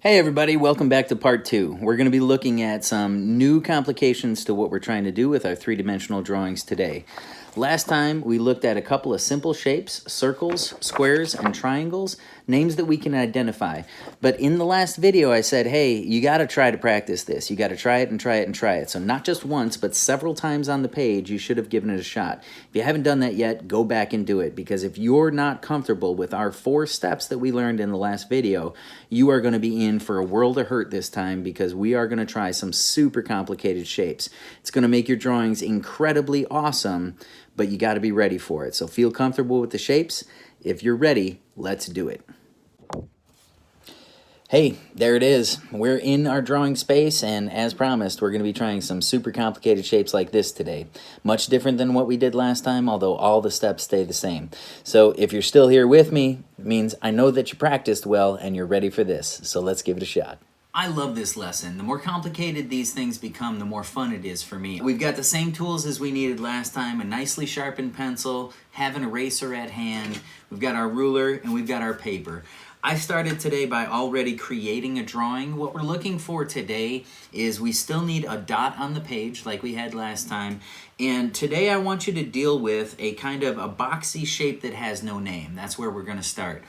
Hey everybody, welcome back to part 2. We're going to be looking at some new complications to what we're trying to do with our three-dimensional drawings today. Last time we looked at a couple of simple shapes, circles, squares, and triangles, names that we can identify. But in the last video I said, hey, you got to try to practice this. You got to try it and try it and try it. So not just once, but several times on the page, you should have given it a shot. If you haven't done that yet, go back and do it, because if you're not comfortable with our 4 steps that we learned in the last video, you are going to be in for a world of hurt this time, because we are going to try some super complicated shapes. It's going to make your drawings incredibly awesome, but you got to be ready for it. So feel comfortable with the shapes. If you're ready, let's do it. Hey, there it is. We're in our drawing space, and as promised, we're going to be trying some super complicated shapes like this today. Much different than what we did last time, although all the steps stay the same. So if you're still here with me, it means I know that you practiced well and you're ready for this. So let's give it a shot. I love this lesson. The more complicated these things become, the more fun it is for me. We've got the same tools as we needed last time: a nicely sharpened pencil, have an eraser at hand, we've got our ruler, and we've got our paper. I started today by already creating a drawing. What we're looking for today is we still need a dot on the page like we had last time. And today I want you to deal with a kind of a boxy shape that has no name. That's where we're going to start.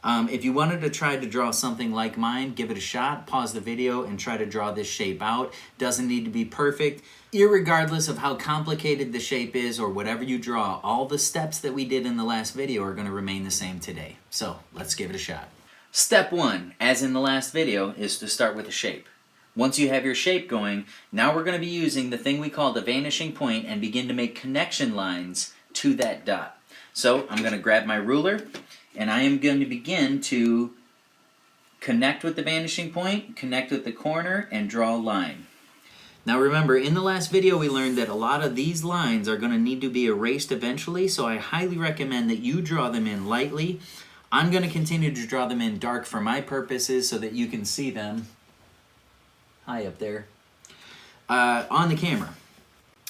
If you wanted to try to draw something like mine, give it a shot, pause the video, and try to draw this shape out. Doesn't need to be perfect. Irregardless of how complicated the shape is or whatever you draw, all the steps that we did in the last video are going to remain the same today. So let's give it a shot. Step 1, as in the last video, is to start with a shape. Once you have your shape going, now we're going to be using the thing we call the vanishing point and begin to make connection lines to that dot. So I'm going to grab my ruler, and I am going to begin to connect with the vanishing point, connect with the corner, and draw a line. Now remember, in the last video we learned that a lot of these lines are going to need to be erased eventually, so I highly recommend that you draw them in lightly. I'm going to continue to draw them in dark for my purposes so that you can see them high up there on the camera.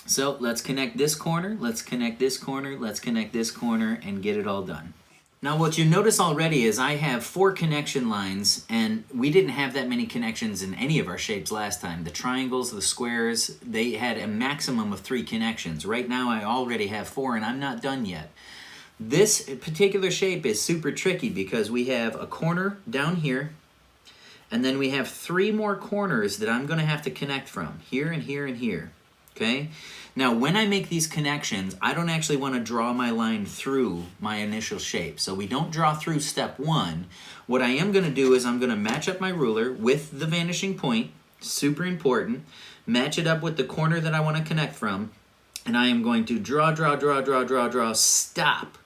So let's connect this corner, let's connect this corner, let's connect this corner, and get it all done. Now what you notice already is I have 4 connection lines, and we didn't have that many connections in any of our shapes last time. The triangles, the squares, they had a maximum of 3 connections. Right now I already have 4, and I'm not done yet. This particular shape is super tricky because we have a corner down here, and then we have 3 more corners that I'm going to have to connect from, here and here and here. Okay? Now when I make these connections, I don't actually want to draw my line through my initial shape. So we don't draw through step 1. What I am going to do is I'm going to match up my ruler with the vanishing point, super important, match it up with the corner that I want to connect from, and I am going to draw, stop.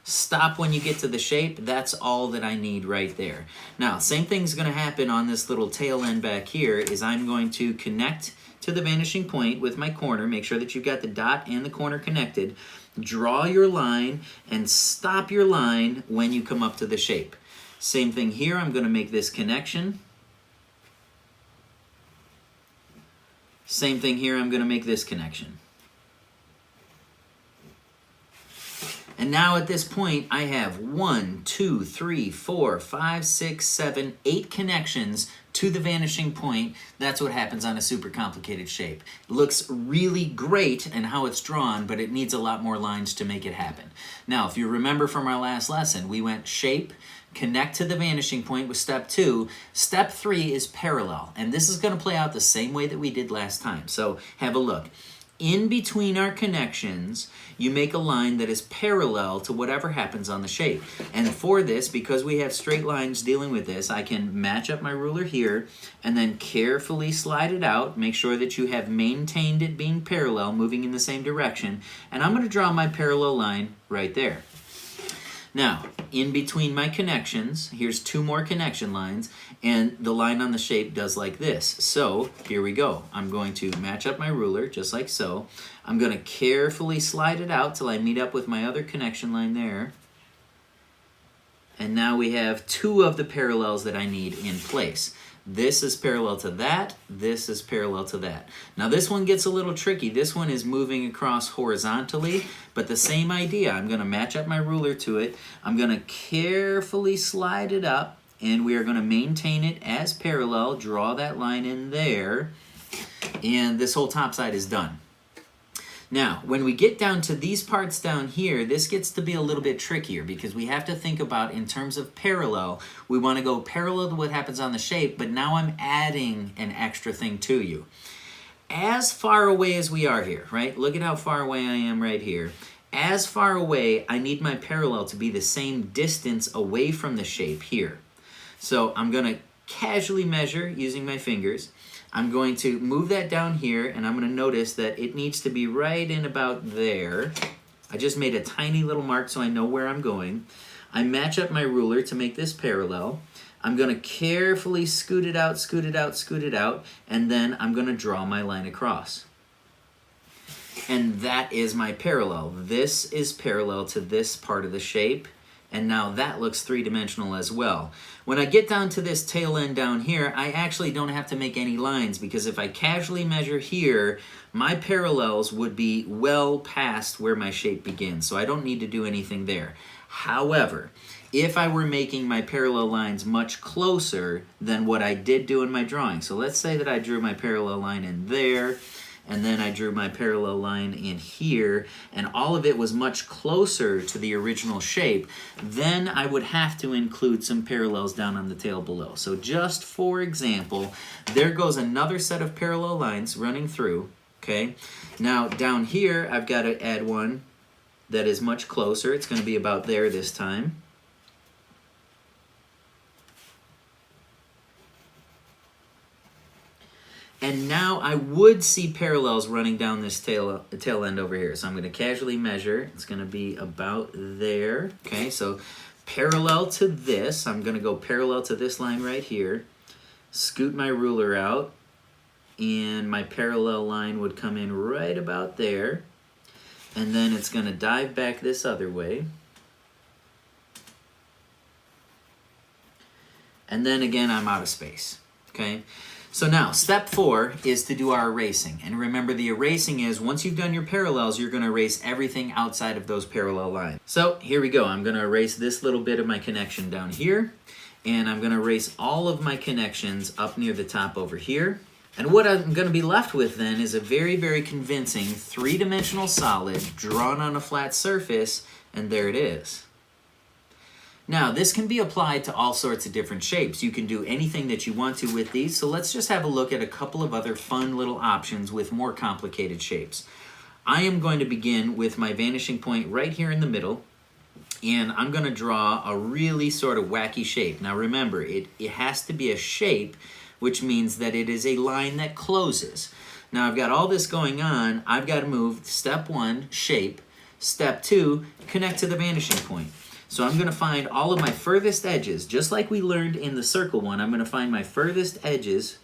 Stop when you get to the shape. That's all that I need right there. Now, same thing's going to happen on this little tail end back here, is I'm going to connect to the vanishing point with my corner. Make sure that you've got the dot and the corner connected. Draw your line and stop your line when you come up to the shape. Same thing here. I'm going to make this connection. Same thing here. I'm going to make this connection. And now at this point, I have 1, 2, 3, 4, 5, 6, 7, 8 connections to the vanishing point. That's what happens on a super complicated shape. It looks really great in how it's drawn, but it needs a lot more lines to make it happen. Now, if you remember from our last lesson, we went shape, connect to the vanishing point with step 2. Step 3 is parallel, and this is going to play out the same way that we did last time. So have a look. In between our connections, you make a line that is parallel to whatever happens on the shape. And for this, because we have straight lines dealing with this, I can match up my ruler here and then carefully slide it out. Make sure that you have maintained it being parallel, moving in the same direction. And I'm going to draw my parallel line right there. Now, in between my connections, here's 2 more connection lines, and the line on the shape does like this. So, here we go. I'm going to match up my ruler, just like so. I'm going to carefully slide it out till I meet up with my other connection line there. And now we have 2 of the parallels that I need in place. This is parallel to that. This is parallel to that. Now this one gets a little tricky. This one is moving across horizontally, but the same idea. I'm going to match up my ruler to it. I'm going to carefully slide it up and we are going to maintain it as parallel, draw that line in there, and this whole top side is done. Now, when we get down to these parts down here, this gets to be a little bit trickier because we have to think about, in terms of parallel, we want to go parallel to what happens on the shape, but now I'm adding an extra thing to you. As far away as we are here, right? Look at how far away I am right here. As far away, I need my parallel to be the same distance away from the shape here. So I'm going to casually measure using my fingers. I'm going to move that down here, and I'm going to notice that it needs to be right in about there. I just made a tiny little mark so I know where I'm going. I match up my ruler to make this parallel. I'm going to carefully scoot it out, scoot it out, scoot it out, and then I'm going to draw my line across. And that is my parallel. This is parallel to this part of the shape, and now that looks three-dimensional as well. When I get down to this tail end down here, I actually don't have to make any lines, because if I casually measure here, my parallels would be well past where my shape begins, so I don't need to do anything there. However, if I were making my parallel lines much closer than what I did do in my drawing, so let's say that I drew my parallel line in there, and then I drew my parallel line in here, and all of it was much closer to the original shape, then I would have to include some parallels down on the tail below. So just for example, there goes another set of parallel lines running through, okay? Now down here, I've got to add one that is much closer. It's going to be about there this time. And now I would see parallels running down this tail end over here. So I'm going to casually measure. It's going to be about there. Okay, so parallel to this, I'm going to go parallel to this line right here. Scoot my ruler out, and my parallel line would come in right about there. And then it's going to dive back this other way. And then again, I'm out of space. Okay? So now, step 4 is to do our erasing. And remember, the erasing is, once you've done your parallels, you're going to erase everything outside of those parallel lines. So here we go. I'm going to erase this little bit of my connection down here. And I'm going to erase all of my connections up near the top over here. And what I'm going to be left with then is a very, very convincing three-dimensional solid drawn on a flat surface, and there it is. Now, this can be applied to all sorts of different shapes. You can do anything that you want to with these, so let's just have a look at a couple of other fun little options with more complicated shapes. I am going to begin with my vanishing point right here in the middle, and I'm going to draw a really sort of wacky shape. Now remember, it has to be a shape, which means that it is a line that closes. Now I've got all this going on. I've got to move step 1, shape, step 2, connect to the vanishing point. So I'm going to find all of my furthest edges, just like we learned in the circle one. I'm going to find my furthest edges,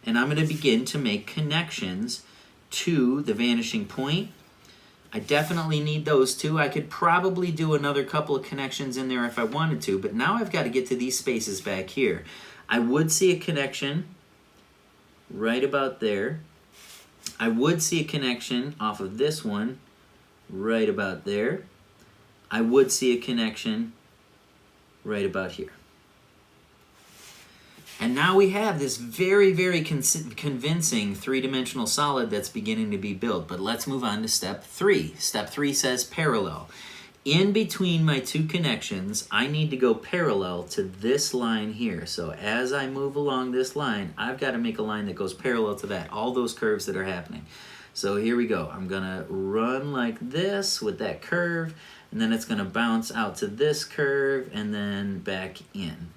and I'm going to begin to make connections to the vanishing point. I definitely need those two. I could probably do another couple of connections in there if I wanted to, but now I've got to get to these spaces back here. I would see a connection right about there. I would see a connection off of this one right about there. I would see a connection right about here. And now we have this very, very convincing three-dimensional solid that's beginning to be built. But let's move on to step 3. Step 3 says parallel. In between my two connections, I need to go parallel to this line here. So as I move along this line, I've got to make a line that goes parallel to that, all those curves that are happening. So here we go. I'm going to run like this with that curve, and then it's going to bounce out to this curve and then back in.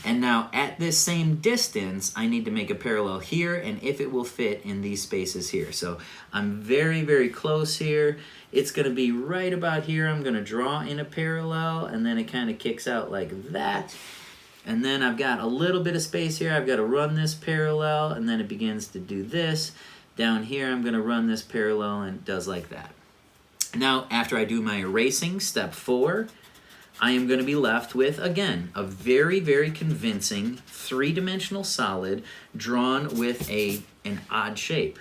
And now at this same distance, I need to make a parallel here, and if it will fit in these spaces here. So I'm very, very close here. It's going to be right about here. I'm going to draw in a parallel, and then it kind of kicks out like that. And then I've got a little bit of space here. I've got to run this parallel, and then it begins to do this. Down here, I'm going to run this parallel, and it does like that. Now, after I do my erasing, step 4, I am going to be left with, again, a very, very convincing three-dimensional solid drawn with an odd shape.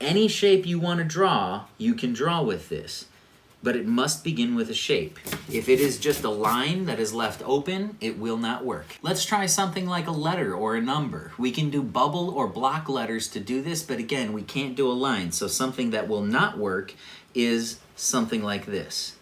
Any shape you want to draw, you can draw with this. but it must begin with a shape. If it is just a line that is left open, it will not work. Let's try something like a letter or a number. We can do bubble or block letters to do this, but again, we can't do a line. So something that will not work is something like this.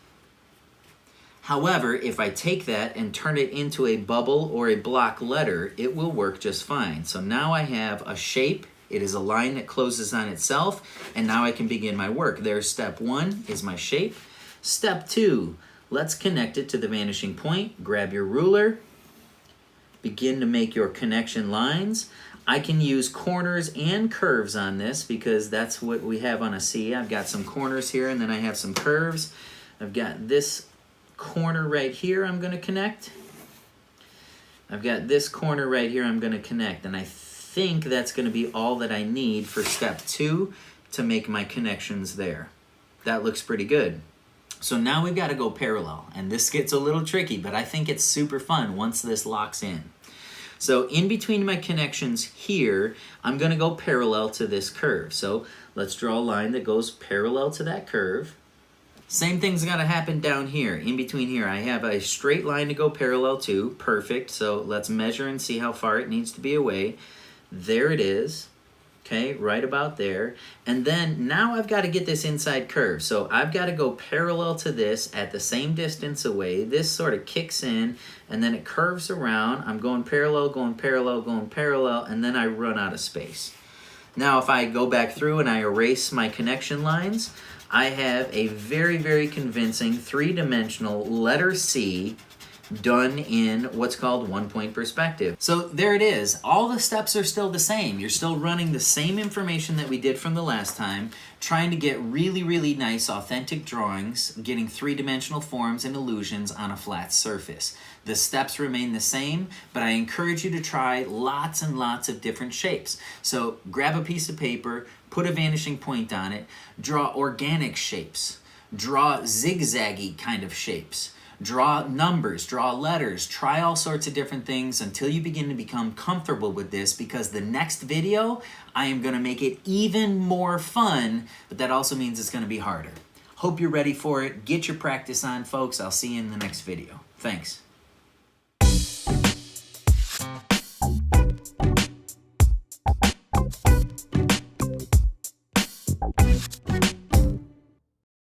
However, if I take that and turn it into a bubble or a block letter, it will work just fine. So now I have a shape. It is a line that closes on itself, and now I can begin my work. There's step 1 is my shape. Step 2, let's connect it to the vanishing point. Grab your ruler, begin to make your connection lines. I can use corners and curves on this because that's what we have on a C. I've got some corners here, and then I have some curves. I've got this corner right here I'm going to connect. I've got this corner right here I'm going to connect, and I think that's going to be all that I need for step 2 to make my connections there. That looks pretty good. So now we've got to go parallel, and this gets a little tricky, but I think it's super fun once this locks in. So in between my connections here, I'm going to go parallel to this curve. So let's draw a line that goes parallel to that curve. Same thing's got to happen down here. In between here, I have a straight line to go parallel to. Perfect. So let's measure and see how far it needs to be away. There it is. Okay, right about there. And then now I've got to get this inside curve. So I've got to go parallel to this at the same distance away. This sort of kicks in, and then it curves around. I'm going parallel, going parallel, going parallel, and then I run out of space. Now if I go back through and I erase my connection lines, I have a very, very convincing three-dimensional letter C done in what's called one-point perspective. So there it is. All the steps are still the same. You're still running the same information that we did from the last time, trying to get really, really nice, authentic drawings, getting three-dimensional forms and illusions on a flat surface. The steps remain the same, but I encourage you to try lots and lots of different shapes. So grab a piece of paper, put a vanishing point on it, draw organic shapes, draw zigzaggy kind of shapes, draw numbers, draw letters, try all sorts of different things until you begin to become comfortable with this, because the next video, I am going to make it even more fun, but that also means it's going to be harder. Hope you're ready for it. Get your practice on, folks. I'll see you in the next video. Thanks.